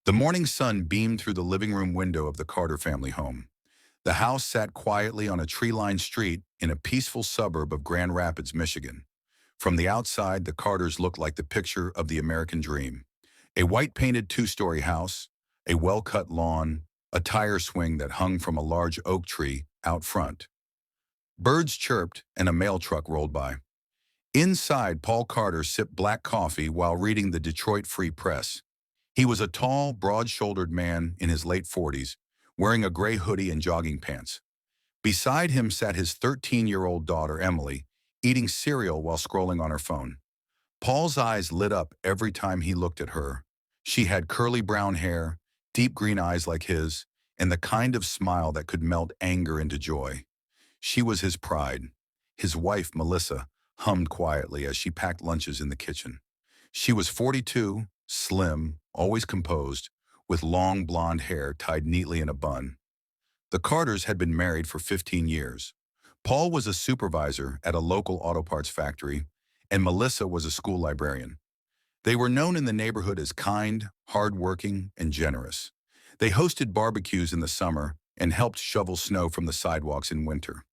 The morning sun beamed through the living room window of the Carter family home. The house sat quietly on a tree-lined street in a peaceful suburb of Grand Rapids, Michigan. From the outside, the Carters looked like the picture of the American dream. A white-painted two-story house, a well-cut lawn, a tire swing that hung from a large oak tree out front. Birds chirped and a mail truck rolled by. Inside, Paul Carter sipped black coffee while reading the Detroit Free Press. He was a tall, broad-shouldered man in his late 40s, wearing a gray hoodie and jogging pants. Beside him sat his 13-year-old daughter, Emily, eating cereal while scrolling on her phone. Paul's eyes lit up every time he looked at her. She had curly brown hair, deep green eyes like his, and the kind of smile that could melt anger into joy. She was his pride. His wife, Melissa, hummed quietly as she packed lunches in the kitchen. She was 42, slim, always composed, with long blonde hair tied neatly in a bun. The Carters had been married for 15 years. Paul was a supervisor at a local auto parts factory, and Melissa was a school librarian. They were known in the neighborhood as kind, hardworking, and generous. They hosted barbecues in the summer and helped shovel snow from the sidewalks in winter.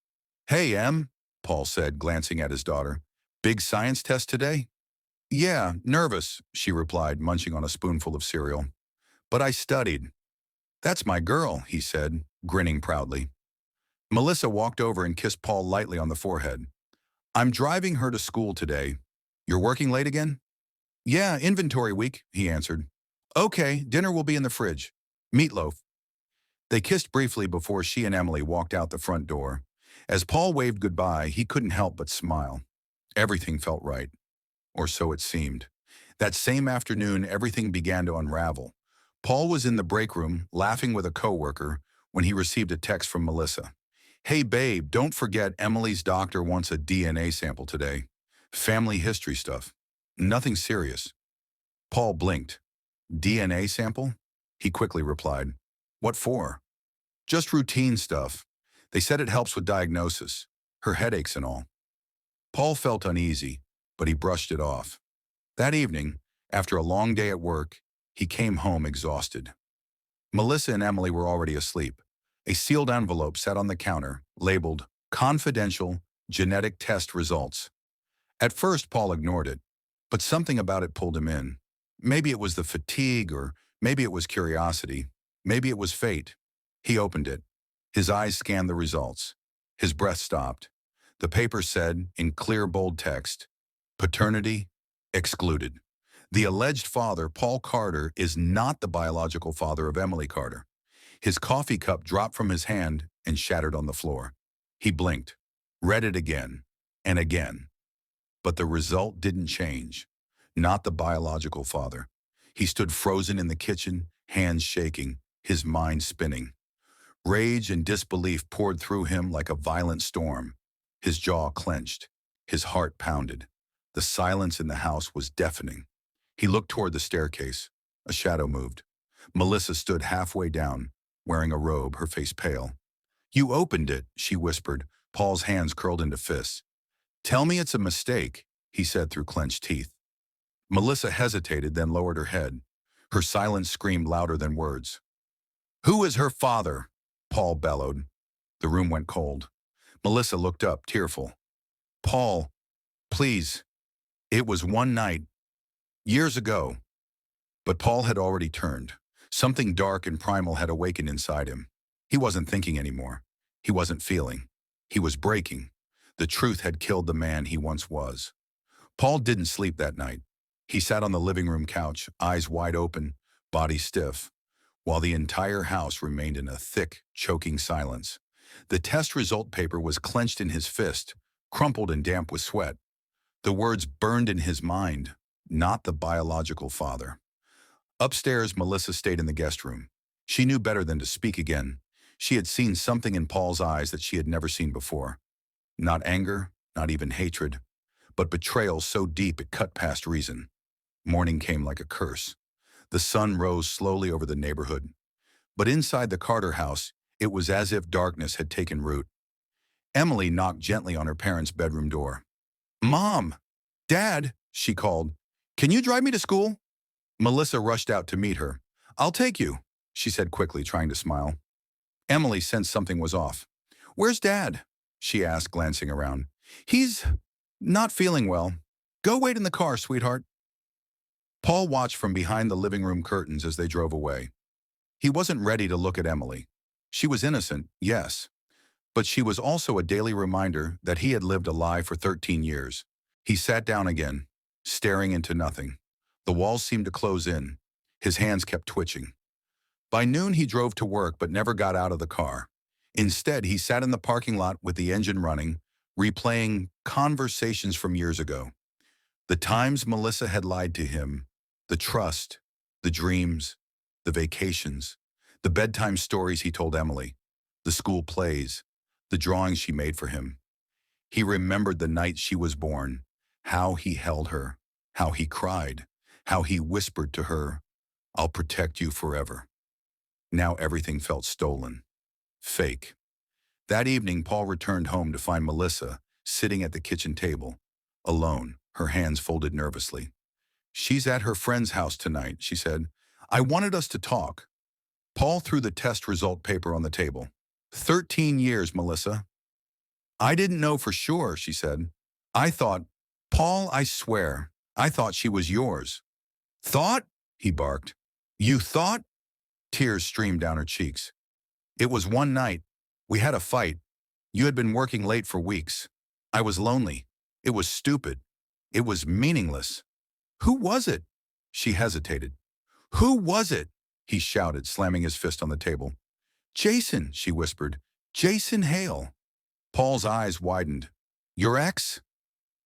"Hey, Em," Paul said, glancing at his daughter. "Big science test today?" "Yeah, nervous," she replied, munching on a spoonful of cereal. "But I studied." "That's my girl," he said, grinning proudly. Melissa walked over and kissed Paul lightly on the forehead. "I'm driving her to school today. You're working late again?" "Yeah, inventory week," he answered. "Okay, dinner will be in the fridge. Meatloaf." They kissed briefly before she and Emily walked out the front door. As Paul waved goodbye, he couldn't help but smile. Everything felt right. Or so it seemed. That same afternoon, everything began to unravel. Paul was in the break room, laughing with a coworker, when he received a text from Melissa. "Hey babe, don't forget Emily's doctor wants a DNA sample today. Family history stuff. Nothing serious." Paul blinked. "DNA sample?" He quickly replied. "What for?" "Just routine stuff. They said it helps with diagnosis. Her headaches and all." Paul felt uneasy, but he brushed it off. That evening, after a long day at work, he came home exhausted. Melissa and Emily were already asleep. A sealed envelope sat on the counter, labeled "Confidential Genetic Test Results." At first, Paul ignored it, but something about it pulled him in. Maybe it was the fatigue, or maybe it was curiosity. Maybe it was fate. He opened it. His eyes scanned the results. His breath stopped. The paper said, in clear, bold text, "Paternity excluded. The alleged father, Paul Carter, is not the biological father of Emily Carter." His coffee cup dropped from his hand and shattered on the floor. He blinked, read it again, and again. But the result didn't change. Not the biological father. He stood frozen in the kitchen, hands shaking, his mind spinning. Rage and disbelief poured through him like a violent storm. His jaw clenched. His heart pounded. The silence in the house was deafening. He looked toward the staircase. A shadow moved. Melissa stood halfway down, wearing a robe, her face pale. "You opened it," she whispered, Paul's hands curled into fists. "Tell me it's a mistake," he said through clenched teeth. Melissa hesitated, then lowered her head. Her silence screamed louder than words. "Who is her father?" Paul bellowed. The room went cold. Melissa looked up, tearful. "Paul, please. It was one night, years ago." But Paul had already turned. Something dark and primal had awakened inside him. He wasn't thinking anymore. He wasn't feeling. He was breaking. The truth had killed the man he once was. Paul didn't sleep that night. He sat on the living room couch, eyes wide open, body stiff, while the entire house remained in a thick, choking silence. The test result paper was clenched in his fist, crumpled and damp with sweat. The words burned in his mind, "Not the biological father." Upstairs, Melissa stayed in the guest room. She knew better than to speak again. She had seen something in Paul's eyes that she had never seen before. Not anger, not even hatred, but betrayal so deep it cut past reason. Morning came like a curse. The sun rose slowly over the neighborhood. But inside the Carter house, it was as if darkness had taken root. Emily knocked gently on her parents' bedroom door. "Mom! Dad!" she called. "Can you drive me to school?" Melissa rushed out to meet her. "I'll take you," she said quickly, trying to smile. Emily sensed something was off. "Where's Dad?" she asked, glancing around. "He's not feeling well. Go wait in the car, sweetheart." Paul watched from behind the living room curtains as they drove away. He wasn't ready to look at Emily. She was innocent, yes, but she was also a daily reminder that he had lived a lie for 13 years. He sat down again, staring into nothing. The walls seemed to close in. His hands kept twitching. By noon, he drove to work but never got out of the car. Instead, he sat in the parking lot with the engine running, replaying conversations from years ago. The times Melissa had lied to him, the trust, the dreams, the vacations, the bedtime stories he told Emily, the school plays, the drawings she made for him. He remembered the night she was born, how he held her, how he cried, how he whispered to her, "I'll protect you forever." Now everything felt stolen, fake. That evening, Paul returned home to find Melissa sitting at the kitchen table, alone, her hands folded nervously. "She's at her friend's house tonight," she said. "I wanted us to talk." Paul threw the test result paper on the table. 13 years, Melissa." "I didn't know for sure," she said. "I thought, Paul, I swear, I thought she was yours." "Thought?" he barked. "You thought?" Tears streamed down her cheeks. "It was one night. We had a fight. You had been working late for weeks. I was lonely. It was stupid. It was meaningless." "Who was it?" She hesitated. "Who was it?" he shouted, slamming his fist on the table. "Jason," she whispered. "Jason Hale." Paul's eyes widened. "Your ex?"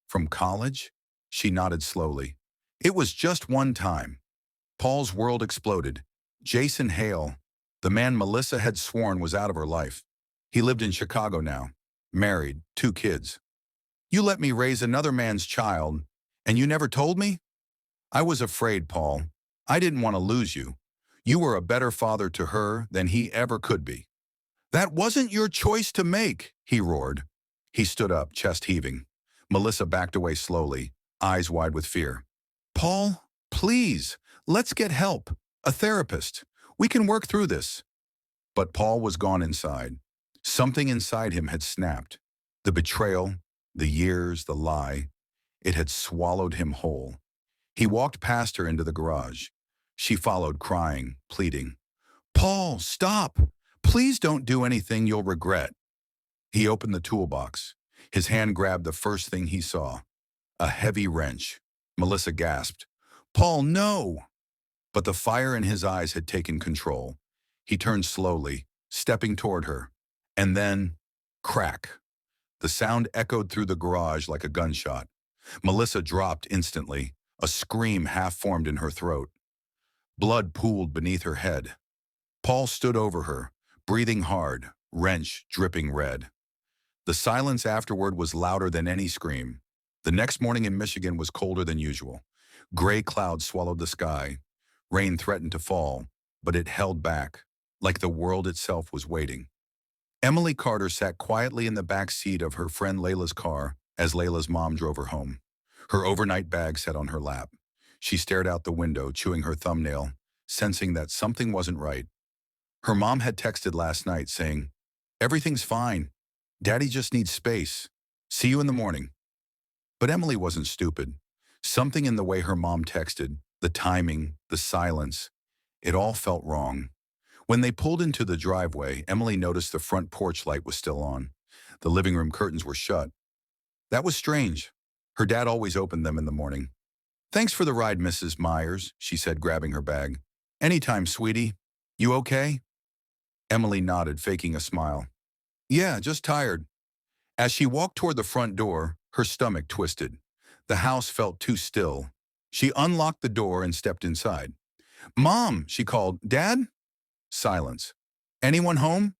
"From college?" She nodded slowly. "It was just one time." Paul's world exploded. Jason Hale, the man Melissa had sworn was out of her life. He lived in Chicago now, married, 2 kids. "You let me raise another man's child, and you never told me?" "I was afraid, Paul. I didn't want to lose you. You were a better father to her than he ever could be." "That wasn't your choice to make," he roared. He stood up, chest heaving. Melissa backed away slowly, eyes wide with fear. "Paul, please, let's get help. A therapist. We can work through this." But Paul was gone inside. Something inside him had snapped. The betrayal, the years, the lie. It had swallowed him whole. He walked past her into the garage. She followed, crying, pleading. "Paul, stop! Please don't do anything you'll regret." He opened the toolbox. His hand grabbed the first thing he saw. A heavy wrench. Melissa gasped. "Paul, no!" But the fire in his eyes had taken control. He turned slowly, stepping toward her. And then, crack. The sound echoed through the garage like a gunshot. Melissa dropped instantly, a scream half formed in her throat. Blood pooled beneath her head. Paul stood over her, breathing hard, wrench dripping red. The silence afterward was louder than any scream. The next morning in Michigan was colder than usual. Gray clouds swallowed the sky. Rain threatened to fall, but it held back, like the world itself was waiting. Emily Carter sat quietly in the back seat of her friend Layla's car as Layla's mom drove her home. Her overnight bag sat on her lap. She stared out the window, chewing her thumbnail, sensing that something wasn't right. Her mom had texted last night saying, "Everything's fine. Daddy just needs space. See you in the morning." But Emily wasn't stupid. Something in the way her mom texted, the timing, the silence, it all felt wrong. When they pulled into the driveway, Emily noticed the front porch light was still on. The living room curtains were shut. That was strange. Her dad always opened them in the morning. "Thanks for the ride, Mrs. Myers," she said, grabbing her bag. "Anytime, sweetie. You okay?" Emily nodded, faking a smile. "Yeah, just tired." As she walked toward the front door, her stomach twisted. The house felt too still. She unlocked the door and stepped inside. "Mom," she called. "Dad?" Silence. "Anyone home?"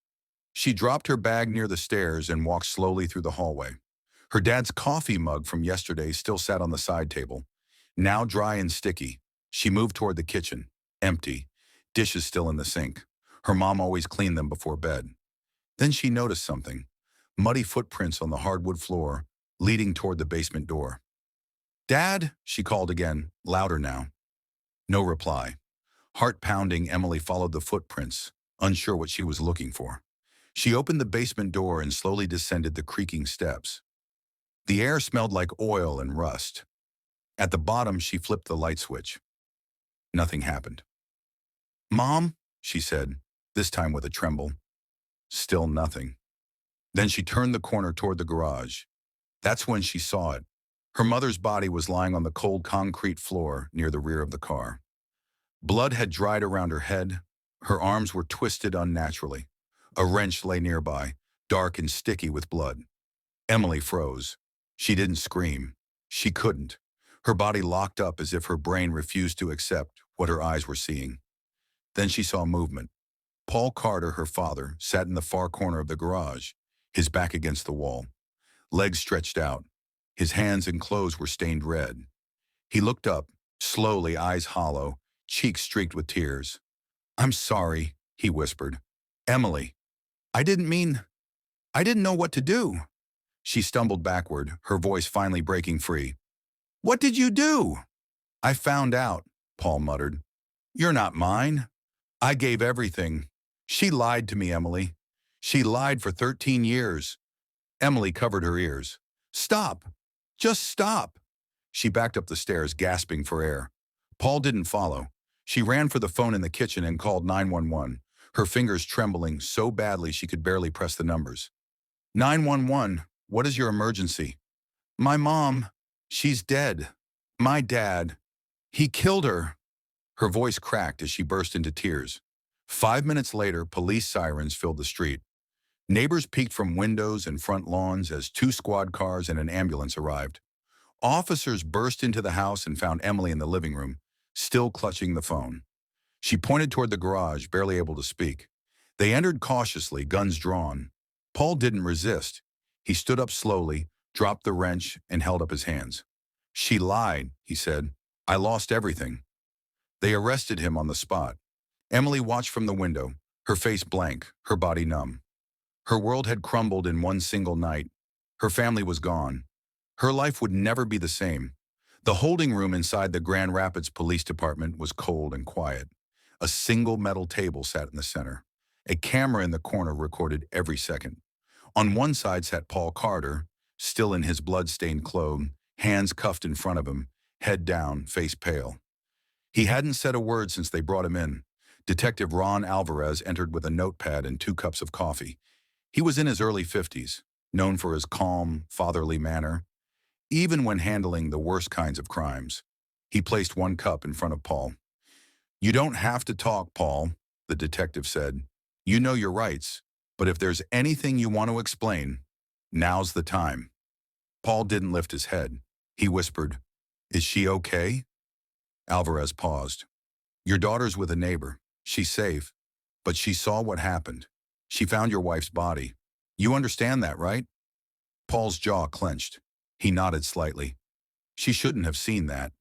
She dropped her bag near the stairs and walked slowly through the hallway. Her dad's coffee mug from yesterday still sat on the side table. Now dry and sticky, she moved toward the kitchen, empty, dishes still in the sink. Her mom always cleaned them before bed. Then she noticed something. Muddy footprints on the hardwood floor, leading toward the basement door. "Dad," she called again, louder now. No reply. Heart pounding, Emily followed the footprints, unsure what she was looking for. She opened the basement door and slowly descended the creaking steps. The air smelled like oil and rust. At the bottom, she flipped the light switch. Nothing happened. "Mom," she said, this time with a tremble. Still nothing. Then she turned the corner toward the garage. That's when she saw it. Her mother's body was lying on the cold concrete floor near the rear of the car. Blood had dried around her head. Her arms were twisted unnaturally. A wrench lay nearby, dark and sticky with blood. Emily froze. She didn't scream. She couldn't. Her body locked up as if her brain refused to accept what her eyes were seeing. Then she saw movement. Paul Carter, her father, sat in the far corner of the garage, his back against the wall, legs stretched out. His hands and clothes were stained red. He looked up, slowly, eyes hollow, cheeks streaked with tears. "I'm sorry," he whispered. "Emily, I didn't know what to do." She stumbled backward, her voice finally breaking free. "What did you do?" "I found out," Paul muttered. "You're not mine. I gave everything. She lied to me, Emily. She lied for 13 years. Emily covered her ears. "Stop. Just stop." She backed up the stairs, gasping for air. Paul didn't follow. She ran for the phone in the kitchen and called 911, her fingers trembling so badly she could barely press the numbers. "911, what is your emergency?" "My mom. She's dead. My dad. He killed her." Her voice cracked as she burst into tears. 5 minutes later, police sirens filled the street. Neighbors peeked from windows and front lawns as 2 squad cars and an ambulance arrived. Officers burst into the house and found Emily in the living room, still clutching the phone. She pointed toward the garage, barely able to speak. They entered cautiously, guns drawn. Paul didn't resist. He stood up slowly, dropped the wrench, and held up his hands. "She lied," he said. "I lost everything." They arrested him on the spot. Emily watched from the window, her face blank, her body numb. Her world had crumbled in one single night. Her family was gone. Her life would never be the same. The holding room inside the Grand Rapids Police Department was cold and quiet. A single metal table sat in the center. A camera in the corner recorded every second. On one side sat Paul Carter, still in his blood-stained clothes, hands cuffed in front of him, head down, face pale. He hadn't said a word since they brought him in. Detective Ron Alvarez entered with a notepad and 2 cups of coffee. He was in his early 50s, known for his calm, fatherly manner, even when handling the worst kinds of crimes. He placed 1 cup in front of Paul. "You don't have to talk, Paul," the detective said. "You know your rights, but if there's anything you want to explain, now's the time." Paul didn't lift his head. He whispered, "Is she okay?" Alvarez paused. "Your daughter's with a neighbor. She's safe, but she saw what happened. She found your wife's body. You understand that, right?" Paul's jaw clenched. He nodded slightly. "She shouldn't have seen that."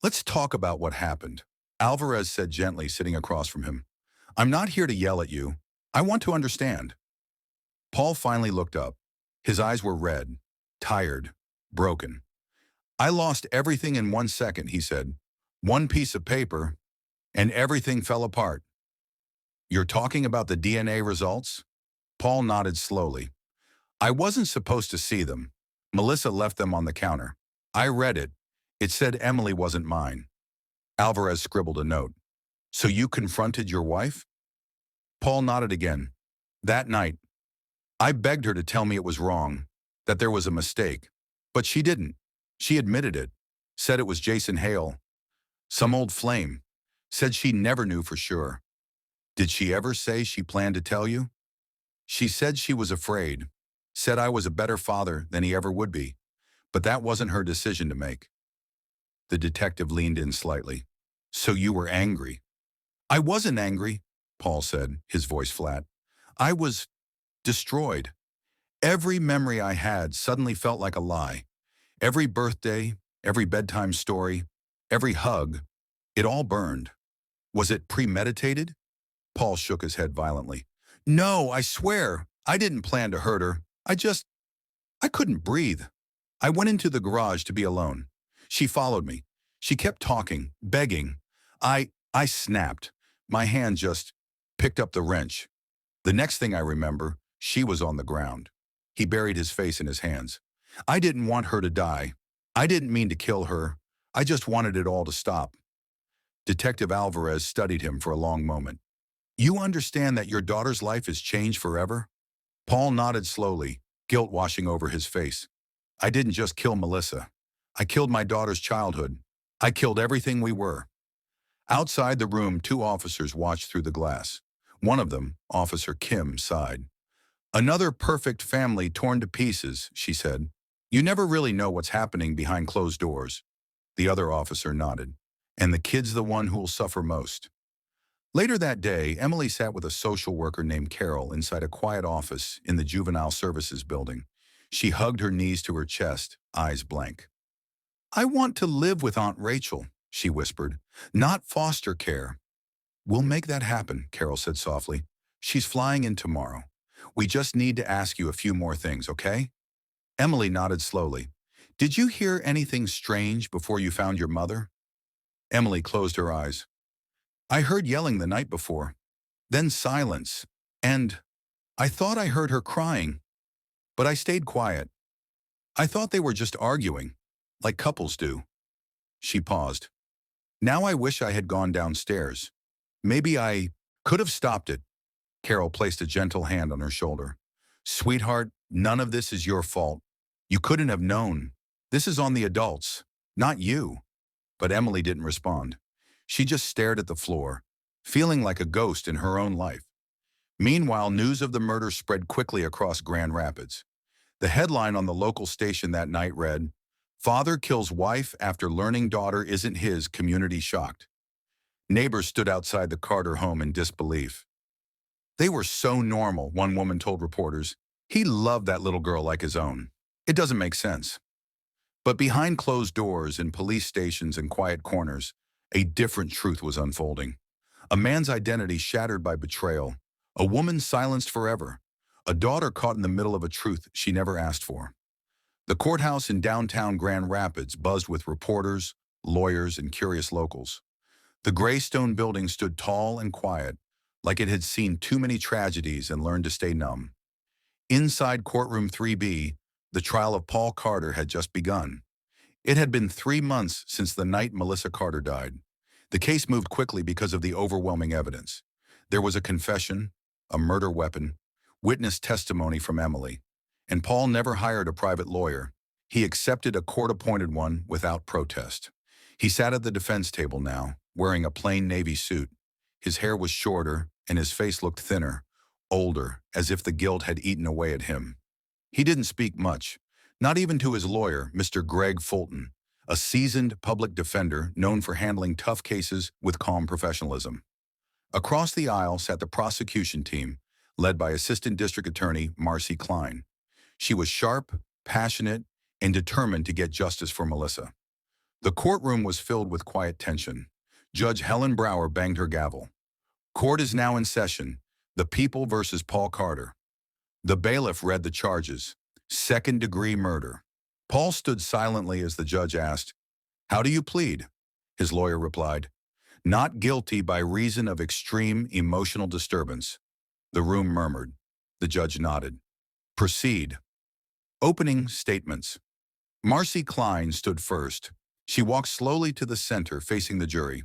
"Let's talk about what happened," Alvarez said gently, sitting across from him. "I'm not here to yell at you. I want to understand." Paul finally looked up. His eyes were red, tired, broken. "I lost everything in 1 second," he said. "1 piece of paper, and everything fell apart." "You're talking about the DNA results?" Paul nodded slowly. "I wasn't supposed to see them. Melissa left them on the counter. I read it. It said Emily wasn't mine." Alvarez scribbled a note. "So you confronted your wife?" Paul nodded again. "That night. I begged her to tell me it was wrong, that there was a mistake. But she didn't. She admitted it. Said it was Jason Hale. Some old flame. Said she never knew for sure." "Did she ever say she planned to tell you?" "She said she was afraid. Said I was a better father than he ever would be. But that wasn't her decision to make." The detective leaned in slightly. "So you were angry?" "I wasn't angry," Paul said, his voice flat. "I was destroyed. Every memory I had suddenly felt like a lie. Every birthday, every bedtime story, every hug, it all burned." "Was it premeditated?" Paul shook his head violently. "No, I swear, I didn't plan to hurt her. I couldn't breathe. I went into the garage to be alone. She followed me. She kept talking, begging. I I snapped. My hand just picked up the wrench. The next thing I remember, she was on the ground. He buried his face in his hands. I didn't want her to die. I didn't mean to kill her. I just wanted it all to stop. Detective Alvarez studied him for a long moment. You understand that your daughter's life is changed forever? Paul nodded slowly, guilt washing over his face. I didn't just kill Melissa. I killed my daughter's childhood. I killed everything we were. Outside the room, two officers watched through the glass. One of them, Officer Kim, sighed. Another perfect family torn to pieces, she said. You never really know what's happening behind closed doors. The other officer nodded. And the kid's the one who'll suffer most. Later that day, Emily sat with a social worker named Carol inside a quiet office in the Juvenile Services building. She hugged her knees to her chest, eyes blank. I want to live with Aunt Rachel, she whispered, not foster care. We'll make that happen, Carol said softly. She's flying in tomorrow. We just need to ask you a few more things, okay? Emily nodded slowly. Did you hear anything strange before you found your mother? Emily closed her eyes. I heard yelling the night before, then silence, and I thought I heard her crying, but I stayed quiet. I thought they were just arguing, like couples do. She paused. Now I wish I had gone downstairs. Maybe I could have stopped it. Carol placed a gentle hand on her shoulder. Sweetheart, none of this is your fault. You couldn't have known. This is on the adults, not you. But Emily didn't respond. She just stared at the floor, feeling like a ghost in her own life. Meanwhile, news of the murder spread quickly across Grand Rapids. The headline on the local station that night read, Father kills wife after learning daughter isn't his, community shocked. Neighbors stood outside the Carter home in disbelief. They were so normal, one woman told reporters. He loved that little girl like his own. It doesn't make sense. But behind closed doors, in police stations and quiet corners, a different truth was unfolding. A man's identity shattered by betrayal, a woman silenced forever, a daughter caught in the middle of a truth she never asked for. The courthouse in downtown Grand Rapids buzzed with reporters, lawyers, and curious locals. The gray stone building stood tall and quiet, like it had seen too many tragedies and learned to stay numb. Inside courtroom 3B, the trial of Paul Carter had just begun. It had been 3 months since the night Melissa Carter died. The case moved quickly because of the overwhelming evidence. There was a confession, a murder weapon, witness testimony from Emily. And Paul never hired a private lawyer. He accepted a court-appointed one without protest. He sat at the defense table now, wearing a plain navy suit. His hair was shorter, and his face looked thinner, older, as if the guilt had eaten away at him. He didn't speak much, not even to his lawyer, Mr. Greg Fulton, a seasoned public defender known for handling tough cases with calm professionalism. Across the aisle sat the prosecution team, led by Assistant District Attorney Marcy Klein. She was sharp, passionate, and determined to get justice for Melissa. The courtroom was filled with quiet tension. Judge Helen Brower banged her gavel. Court is now in session. The People versus Paul Carter. The bailiff read the charges. Second-degree murder. Paul stood silently as the judge asked, "How do you plead?" His lawyer replied, "Not guilty by reason of extreme emotional disturbance." The room murmured. The judge nodded. Proceed. Opening statements. Marcy Klein stood first. She walked slowly to the center, facing the jury.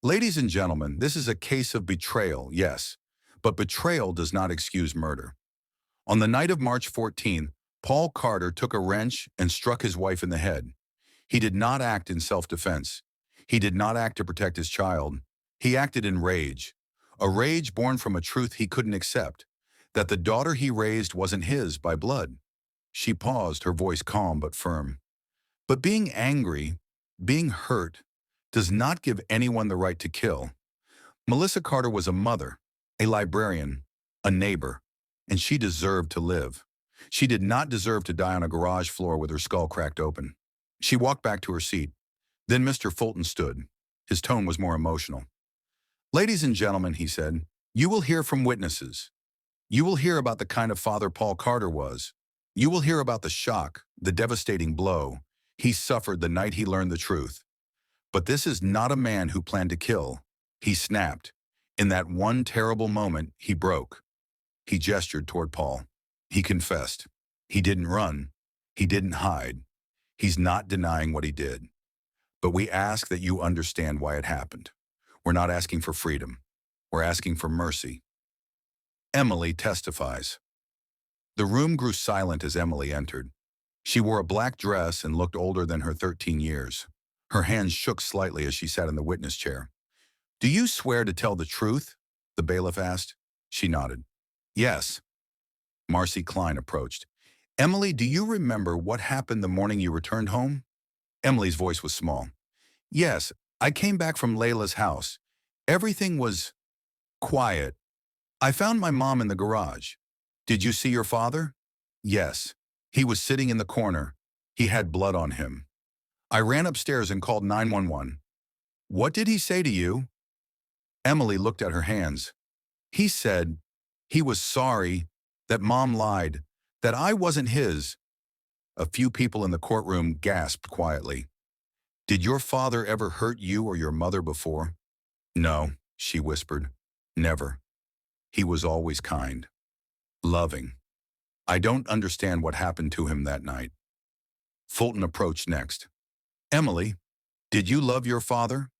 Ladies and gentlemen, this is a case of betrayal, yes, but betrayal does not excuse murder. On the night of March 14th, Paul Carter took a wrench and struck his wife in the head. He did not act in self-defense. He did not act to protect his child. He acted in rage, a rage born from a truth he couldn't accept, that the daughter he raised wasn't his by blood. She paused, her voice calm but firm. But being angry, being hurt, does not give anyone the right to kill. Melissa Carter was a mother, a librarian, a neighbor, and she deserved to live. She did not deserve to die on a garage floor with her skull cracked open. She walked back to her seat. Then Mr. Fulton stood. His tone was more emotional. "Ladies and gentlemen," he said, "you will hear from witnesses. You will hear about the kind of father Paul Carter was. You will hear about the shock, the devastating blow he suffered the night he learned the truth. But this is not a man who planned to kill. He snapped. In that one terrible moment, he broke. He gestured toward Paul. He confessed. He didn't run. He didn't hide. He's not denying what he did. But we ask that you understand why it happened. We're not asking for freedom. We're asking for mercy. Emily testifies. The room grew silent as Emily entered. She wore a black dress and looked older than her 13 years. Her hands shook slightly as she sat in the witness chair. "Do you swear to tell the truth?" the bailiff asked. She nodded. "Yes." Marcy Klein approached. "Emily, do you remember what happened the morning you returned home?" Emily's voice was small. "Yes, I came back from Layla's house. Everything was quiet. I found my mom in the garage. Did you see your father?" "Yes. He was sitting in the corner. He had blood on him. I ran upstairs and called 911. What did he say to you?" Emily looked at her hands. "He said he was sorry, that Mom lied, that I wasn't his." A few people in the courtroom gasped quietly. "Did your father ever hurt you or your mother before?" "No," she whispered. "Never. He was always kind. Loving. I don't understand what happened to him that night." Fulton approached next. "Emily, did you love your father?"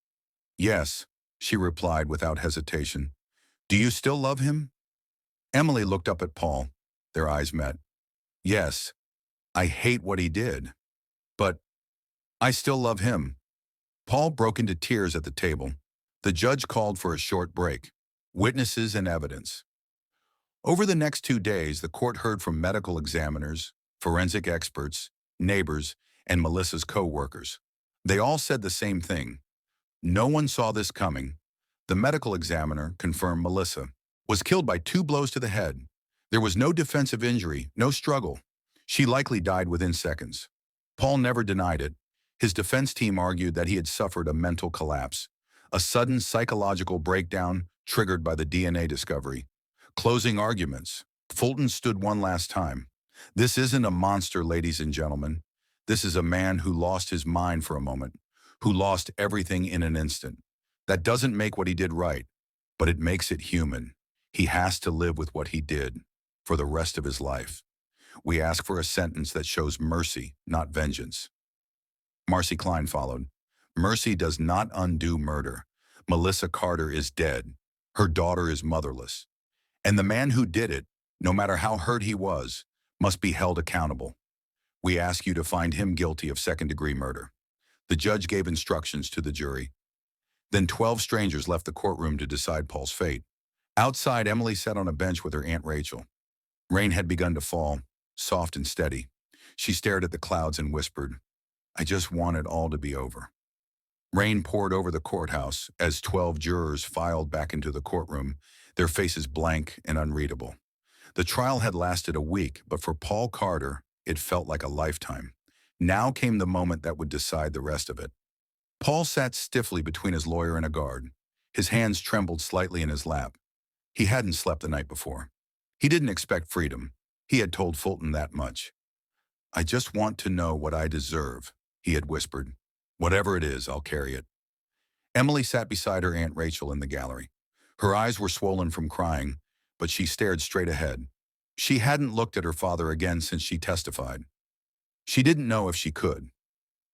"Yes," she replied without hesitation. "Do you still love him?" Emily looked up at Paul. Their eyes met. "Yes, I hate what he did. But I still love him." Paul broke into tears at the table. The judge called for a short break. Witnesses and evidence. Over the next 2 days, the court heard from medical examiners, forensic experts, neighbors, and Melissa's co-workers. They all said the same thing. No one saw this coming. The medical examiner confirmed Melissa was killed by 2 blows to the head. There was no defensive injury, no struggle. She likely died within seconds. Paul never denied it. His defense team argued that he had suffered a mental collapse, a sudden psychological breakdown triggered by the DNA discovery. Closing arguments. Fulton stood one last time. "This isn't a monster, ladies and gentlemen. This is a man who lost his mind for a moment, who lost everything in an instant. That doesn't make what he did right, but it makes it human. He has to live with what he did for the rest of his life. We ask for a sentence that shows mercy, not vengeance." Marcy Klein followed. "Mercy does not undo murder. Melissa Carter is dead. Her daughter is motherless. And the man who did it, no matter how hurt he was, must be held accountable. We ask you to find him guilty of second-degree murder." The judge gave instructions to the jury. Then 12 strangers left the courtroom to decide Paul's fate. Outside, Emily sat on a bench with her Aunt Rachel. Rain had begun to fall, soft and steady. She stared at the clouds and whispered, "I just want it all to be over." Rain poured over the courthouse as 12 jurors filed back into the courtroom, their faces blank and unreadable. The trial had lasted a week, but for Paul Carter, it felt like a lifetime. Now came the moment that would decide the rest of it. Paul sat stiffly between his lawyer and a guard. His hands trembled slightly in his lap. He hadn't slept the night before. He didn't expect freedom. He had told Fulton that much. "I just want to know what I deserve," he had whispered. "Whatever it is, I'll carry it." Emily sat beside her Aunt Rachel in the gallery. Her eyes were swollen from crying, but she stared straight ahead. She hadn't looked at her father again since she testified. She didn't know if she could.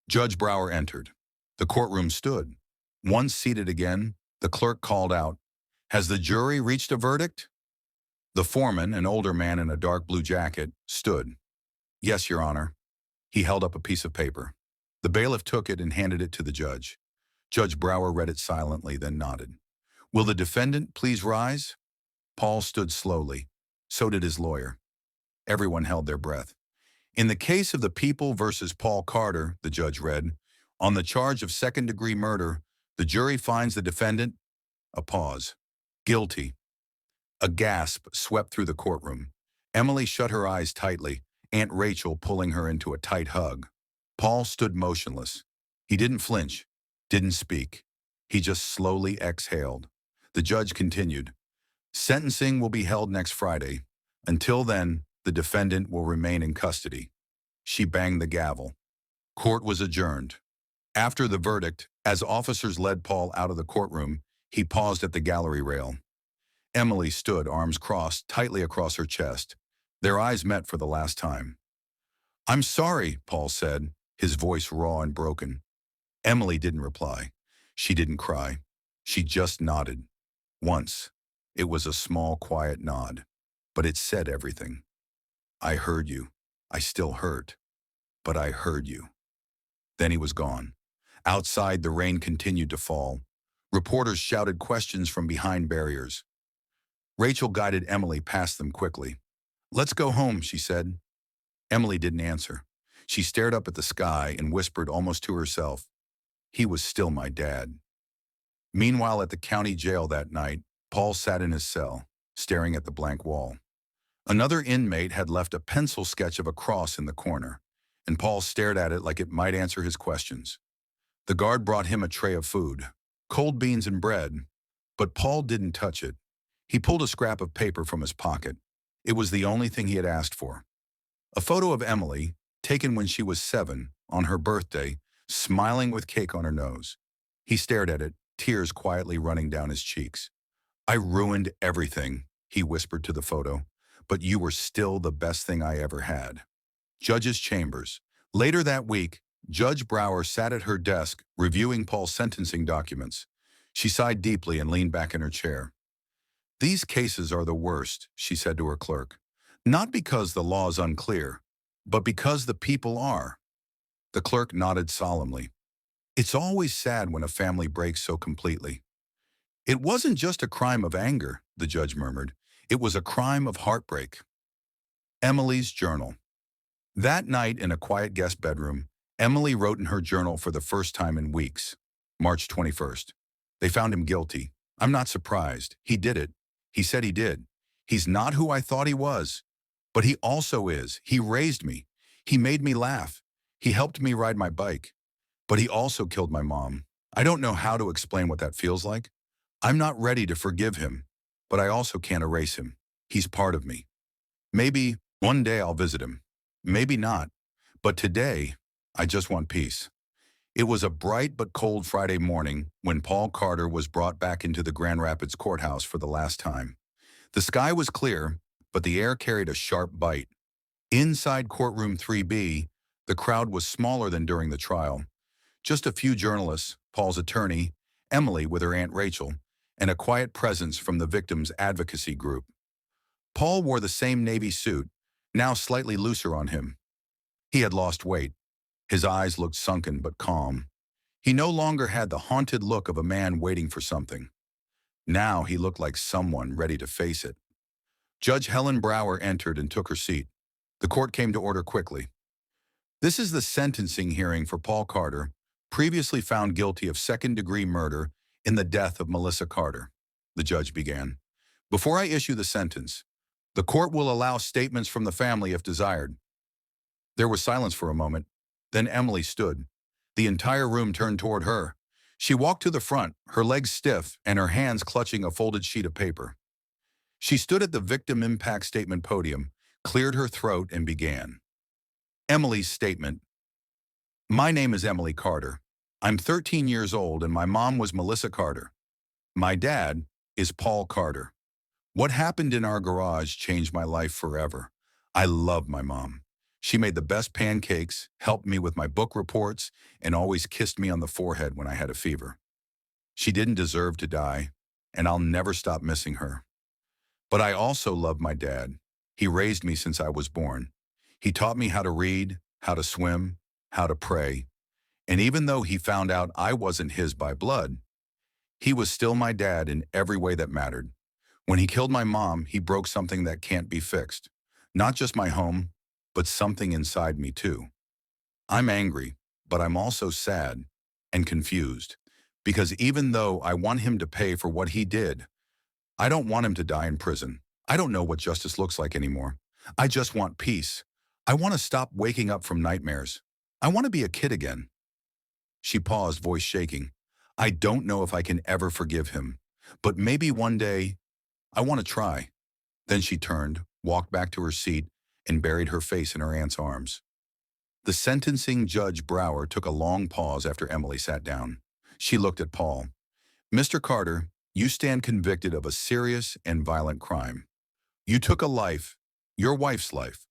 Judge Brower entered. The courtroom stood. Once seated again, the clerk called out, "Has the jury reached a verdict?" The foreman, an older man in a dark blue jacket, stood. "Yes, Your Honor." He held up a piece of paper. The bailiff took it and handed it to the judge. Judge Brower read it silently, then nodded. "Will the defendant please rise?" Paul stood slowly. So did his lawyer. Everyone held their breath. "In the case of the People versus Paul Carter," the judge read, "on the charge of second-degree murder, the jury finds the defendant," a pause, "guilty." A gasp swept through the courtroom. Emily shut her eyes tightly, Aunt Rachel pulling her into a tight hug. Paul stood motionless. He didn't flinch, didn't speak. He just slowly exhaled. The judge continued, "Sentencing will be held next Friday. Until then, the defendant will remain in custody." She banged the gavel. Court was adjourned. After the verdict, as officers led Paul out of the courtroom, He paused at the gallery rail. Emily stood, arms crossed tightly across her chest. Their eyes met for the last time. "I'm sorry," Paul said, his voice raw and broken. Emily didn't reply. She didn't cry. She just nodded. Once. It was a small, quiet nod, but it said everything. "I heard you. I still hurt, but I heard you." Then he was gone. Outside, the rain continued to fall. Reporters shouted questions from behind barriers. Rachel guided Emily past them quickly. "Let's go home," she said. Emily didn't answer. She stared up at the sky and whispered almost to herself, "He was still my dad." Meanwhile, at the county jail that night, Paul sat in his cell, staring at the blank wall. Another inmate had left a pencil sketch of a cross in the corner, and Paul stared at it like it might answer his questions. The guard brought him a tray of food, cold beans and bread, but Paul didn't touch it. He pulled a scrap of paper from his pocket. It was the only thing he had asked for. A photo of Emily, taken when she was 7, on her birthday, smiling with cake on her nose. He stared at it, tears quietly running down his cheeks. "I ruined everything," he whispered to the photo, "but you were still the best thing I ever had." Judge's chambers. Later that week, Judge Brower sat at her desk reviewing Paul's sentencing documents. She sighed deeply and leaned back in her chair. "These cases are the worst," she said to her clerk. "Not because the law is unclear, but because the people are." The clerk nodded solemnly. "It's always sad when a family breaks so completely." "It wasn't just a crime of anger," the judge murmured. "It was a crime of heartbreak." Emily's journal. That night in a quiet guest bedroom, Emily wrote in her journal for the first time in weeks. March 21st. "They found him guilty. I'm not surprised. He did it. He said he did. He's not who I thought he was. But he also is. He raised me. He made me laugh. He helped me ride my bike. But he also killed my mom. I don't know how to explain what that feels like. I'm not ready to forgive him, but I also can't erase him. He's part of me. Maybe one day I'll visit him. Maybe not. But today, I just want peace." It was a bright but cold Friday morning when Paul Carter was brought back into the Grand Rapids courthouse for the last time. The sky was clear, but the air carried a sharp bite. Inside courtroom 3B, the crowd was smaller than during the trial. Just a few journalists, Paul's attorney, Emily with her Aunt Rachel, and a quiet presence from the victim's advocacy group. Paul wore the same navy suit, now slightly looser on him. He had lost weight. His eyes looked sunken but calm. He no longer had the haunted look of a man waiting for something. Now he looked like someone ready to face it. Judge Helen Brower entered and took her seat. The court came to order quickly. "This is the sentencing hearing for Paul Carter, previously found guilty of second-degree murder in the death of Melissa Carter," the judge began. "Before I issue the sentence, the court will allow statements from the family if desired." There was silence for a moment. Then Emily stood. The entire room turned toward her. She walked to the front, her legs stiff and her hands clutching a folded sheet of paper. She stood at the victim impact statement podium, cleared her throat, and began. Emily's statement. "My name is Emily Carter. I'm 13 years old and my mom was Melissa Carter. My dad is Paul Carter. What happened in our garage changed my life forever. I love my mom. She made the best pancakes, helped me with my book reports, and always kissed me on the forehead when I had a fever. She didn't deserve to die, and I'll never stop missing her. But I also love my dad. He raised me since I was born. He taught me how to read, how to swim, how to pray. And even though he found out I wasn't his by blood, he was still my dad in every way that mattered. When he killed my mom, he broke something that can't be fixed. Not just my home, but something inside me too. I'm angry, but I'm also sad and confused. Because even though I want him to pay for what he did, I don't want him to die in prison. I don't know what justice looks like anymore. I just want peace. I want to stop waking up from nightmares. I want to be a kid again." She paused, voice shaking. "I don't know if I can ever forgive him, but maybe one day I want to try." Then she turned, walked back to her seat, and buried her face in her aunt's arms. The sentencing judge Brower took a long pause after Emily sat down. She looked at Paul. "Mr. Carter, You stand convicted of a serious and violent crime. You took a life, your wife's life,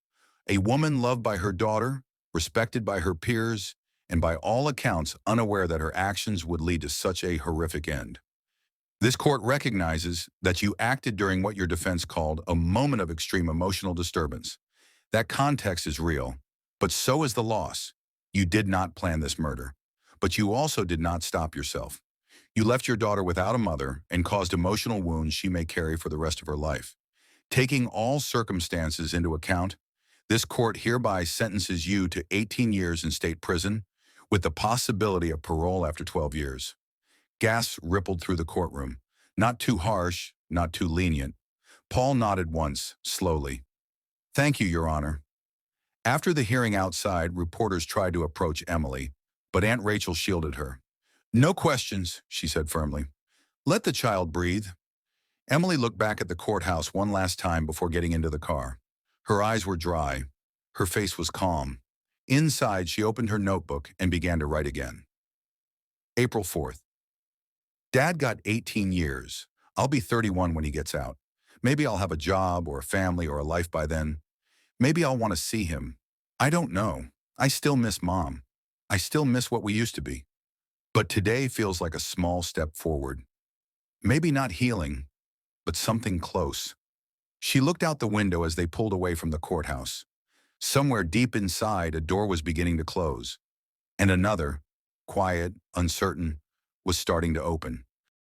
a woman loved by her daughter, respected by her peers, and by all accounts unaware that her actions would lead to such a horrific end. This court recognizes that you acted during what your defense called a moment of extreme emotional disturbance. That context is real, but so is the loss. You did not plan this murder, but you also did not stop yourself. You left your daughter without a mother and caused emotional wounds she may carry for the rest of her life. Taking all circumstances into account, this court hereby sentences you to 18 years in state prison with the possibility of parole after 12 years. Gasps rippled through the courtroom. Not too harsh, not too lenient. Paul nodded once, slowly. Thank you, Your Honor. After the hearing outside, reporters tried to approach Emily, but Aunt Rachel shielded her. No questions, she said firmly. Let the child breathe. Emily looked back at the courthouse one last time before getting into the car. Her eyes were dry. Her face was calm. Inside, she opened her notebook and began to write again. April 4th. Dad got 18 years. I'll be 31 when he gets out. Maybe I'll have a job or a family or a life by then. Maybe I'll want to see him. I don't know. I still miss Mom. I still miss what we used to be. But today feels like a small step forward. Maybe not healing, but something close. She looked out the window as they pulled away from the courthouse. Somewhere deep inside, a door was beginning to close, and another, quiet, uncertain, was starting to open.